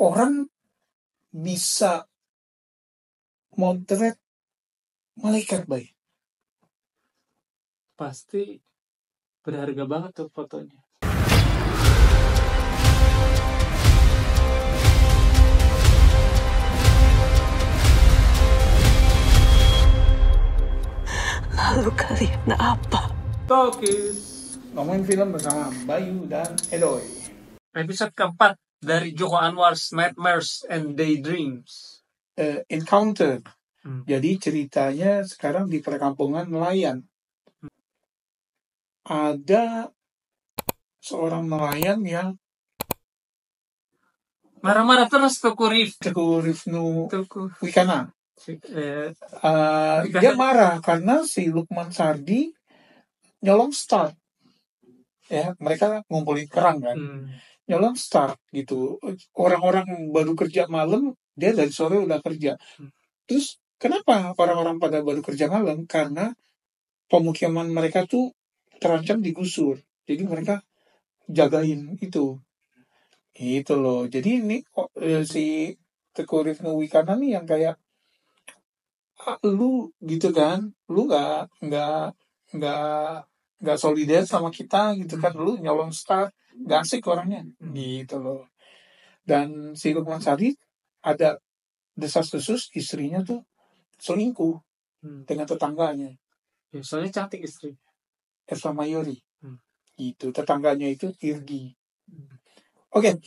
orang bisa motret malaikat, Bay. Pasti berharga banget tuh fotonya. Lalu kalian apa? Tokis. Ngomongin film bersama Bayu dan Edoy. Episode keempat dari Joko Anwar's Nightmares and Daydreams. Encounter. Jadi ceritanya sekarang di perkampungan nelayan. Ada seorang nelayan yang Marah-marah terus Teguh Rifnu Tuku. Wikana. Dia marah karena si Lukman Sardi nyolong start. Ya, mereka ngumpulin kerang kan. Nyolong start gitu. Orang-orang baru kerja malam, dia dari sore udah kerja. Terus kenapa orang-orang pada baru kerja malam? Karena pemukiman mereka tuh terancam digusur. Jadi mereka jagain itu. Itu loh. Jadi ini si Teguh Rifnu Wikana nih yang kayak lu gitu kan, lu nggak solidar sama kita gitu kan, lu nyolong start, nggak asik orangnya gitu loh. Dan si Lukman Sardi ada desas-desus istrinya tuh selingkuh dengan tetangganya. Ya, soalnya cantik istri. Eva Mayori. Gitu, tetangganya itu Irgi. Oke.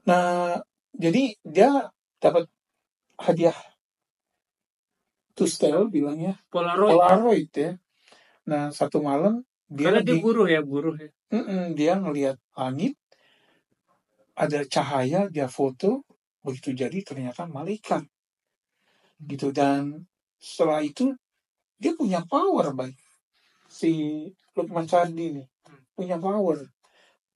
Nah, jadi dia dapat hadiah Tustel bilangnya Polaroid ya. Nah, satu malam karena dia buruh ya. Dia ngelihat langit, ada cahaya, dia foto, begitu jadi ternyata malaikat. Gitu. Dan setelah itu dia punya power, baik si Lukman Sardi ini punya power.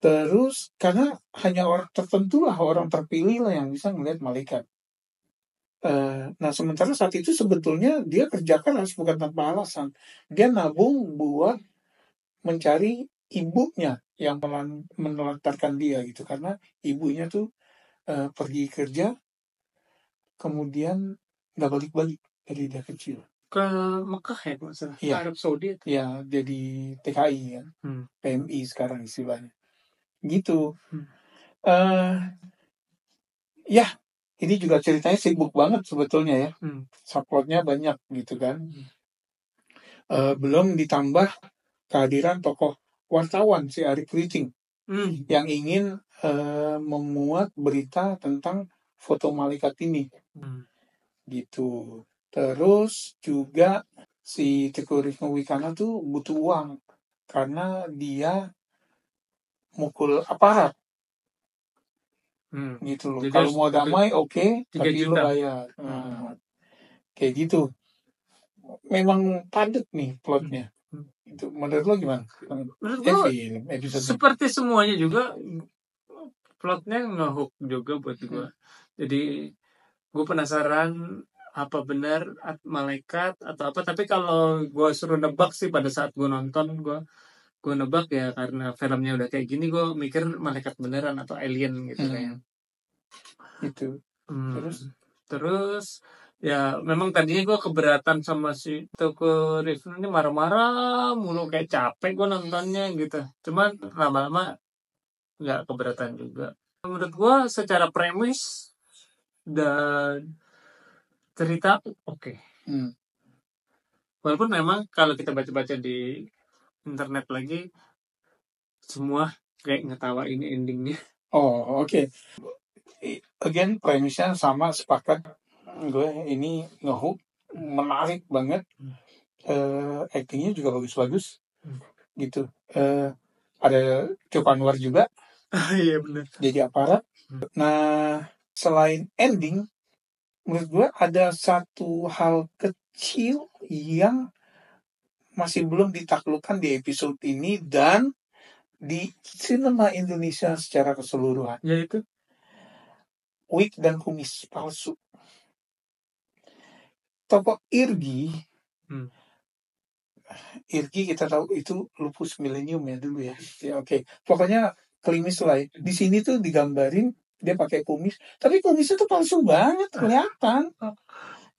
Terus karena hanya orang tertentu lah, orang terpilih lah yang bisa melihat malaikat. Nah sementara saat itu sebetulnya dia kerja keras bukan tanpa alasan. Dia nabung buat mencari ibunya yang menelantarkan dia gitu, karena ibunya tuh pergi kerja kemudian nggak balik-balik dari dia kecil ke Mekah ya masalah ya, Arab Saudi itu. Ya jadi TKI kan, PMI sekarang istilahnya gitu. Ya ini juga ceritanya sibuk banget sebetulnya ya, subplotnya banyak gitu kan. Belum ditambah kehadiran tokoh wartawan si Arik Riting yang ingin memuat berita tentang foto malaikat ini gitu. Terus juga si Teguh Rifnu Wikana tuh butuh uang karena dia mukul aparat gitu loh. Kalau mau damai oke, tapi lu bayar. Kayak gitu. Memang padat nih plotnya. Itu menurut lo gimana? Menurut gue seperti semuanya juga plotnya ngehook juga buat gue. Jadi gue penasaran apa benar malaikat atau apa. Tapi kalau gue suruh nebak sih pada saat gue nonton, gue nebak ya karena filmnya udah kayak gini, gue mikir malaikat beneran atau alien gitu kayak. Itu. Terus ya memang tadinya gue keberatan sama si Teguh Rifnu ini, marah-marah mulu kayak capek gue nontonnya gitu. Cuman lama-lama nggak keberatan juga. Menurut gue secara premis dan cerita oke. Walaupun memang kalau kita baca-baca di internet lagi semua kayak ngetawain endingnya. Oke. Again premisnya sama, sepakat gue, ini ngehook, menarik banget. Actingnya juga bagus-bagus gitu. Ada Joko Anwar juga. Iya benar. Jadi aparat. Nah selain ending, menurut gue ada satu hal kecil yang masih belum ditaklukkan di episode ini dan di sinema Indonesia secara keseluruhan, yaitu wig dan kumis palsu. Tokoh Irgi kita tahu itu lupus milenium ya dulu ya. Oke. Pokoknya klimis lah. Di sini tuh digambarin dia pakai kumis, tapi kumisnya tuh palsu banget kelihatan,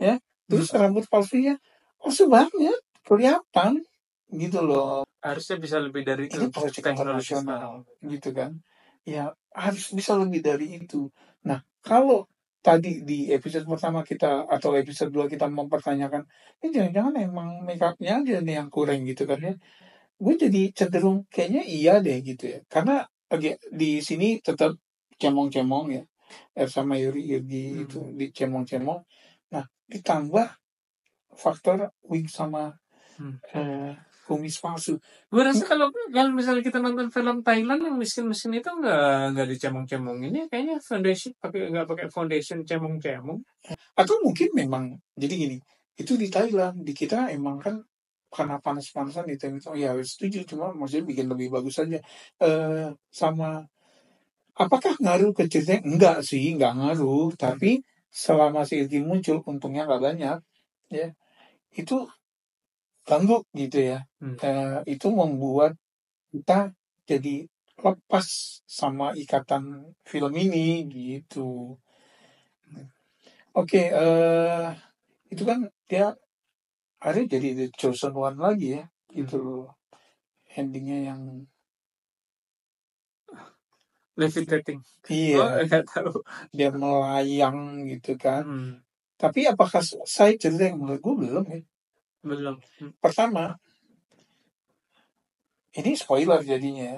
ya. Terus rambut palsunya palsu banget kelihatan, gitu loh. Harusnya bisa lebih dari itu. Ini proyek internasional, gitu kan? Ya harus bisa lebih dari itu. Nah, kalau tadi di episode pertama kita atau episode 2 kita mempertanyakan, ini jangan-jangan emang make up-nya aja nih yang kurang gitu kan ya? Gue jadi cenderung kayaknya iya deh gitu ya, karena di sini tetap cemong-cemong ya, Ersa Mayuri itu dicemong-cemong. Nah, ditambah faktor wig sama kumis palsu. Gue rasa kalau misalnya kita nonton film Thailand yang miskin-miskin itu nggak dicemong-cemongin ya, kayaknya foundation nggak pakai foundation cemong-cemong. Atau mungkin memang jadi gini, itu di Thailand, di kita emang kan karena panas-panasan itu ya setuju, cuma maksudnya bikin lebih bagus aja. Sama apakah ngaruh ke ceritanya? Enggak sih, enggak ngaruh, tapi selama si Irgi muncul untungnya nggak banyak ya, itu ganggu gitu ya. Itu membuat kita jadi lepas sama ikatan film ini gitu. Oke, itu kan dia ada jadi The Chosen One lagi ya, gitu. Endingnya yang levitating. Iya, nggak tahu. dia melayang gitu kan. Tapi apakah saya cerita yang menurut gue belum ya? Belum. Pertama, ini spoiler jadinya.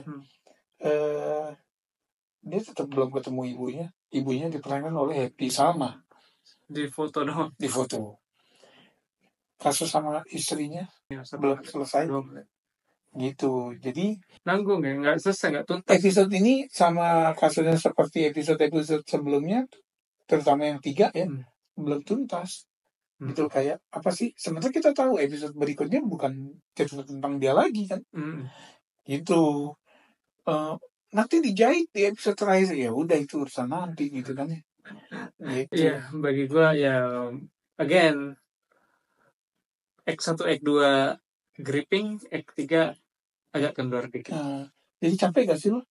Dia tetap belum ketemu ibunya. Ibunya diperankan oleh Happy Salma. Di foto doang. Di foto. Kasus sama istrinya belum selesai. Gitu. Jadi nanggung ya, nggak selesai, nggak tuntas. Episode ini sama kasusnya seperti episode sebelumnya, terutama yang 3 ya, belum tuntas. Gitu, kayak apa sih? Sebenarnya kita tahu episode berikutnya bukan cerita tentang dia lagi kan. Gitu. Nanti dijahit di episode terakhir, ya udah itu urusan nanti gitu kan ya. Gitu. Iya, bagi gua ya again Act 1, Act 2 gripping, Act 3 agak kendor dikit. Jadi capek gak sih lo?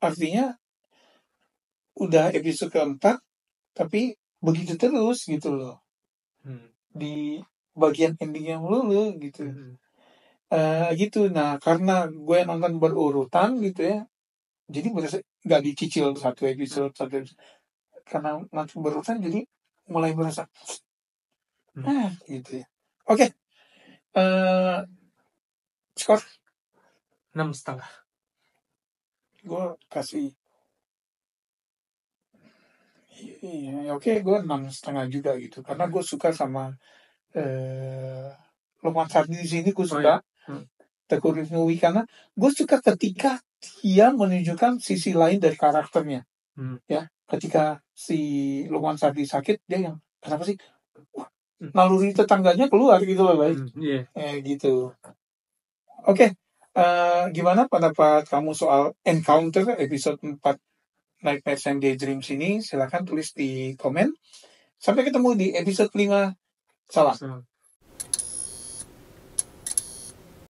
Artinya udah episode keempat tapi begitu terus gitu loh. Di bagian ending yang melulu gitu. Gitu. Nah, karena gue nonton berurutan gitu ya, jadi berasa gak dicicil satu episode. Karena nonton berurutan jadi mulai berasa gitu ya. Oke. Skor 6,5. gue kasih oke, gue 6,5 juga gitu, karena gue suka sama Lukman Sardi di sini. Gue suka Teuku Riznuwi karena gue suka ketika dia menunjukkan sisi lain dari karakternya. Ya, ketika si Lukman Sardi sakit, dia yang kenapa sih naluri tetangganya keluar gitu loh, baik. Gitu. Oke. Gimana pendapat kamu soal Encounter episode 4 Nightmares and Daydreams ini? Silahkan tulis di komen. Sampai ketemu di episode 5. Salam.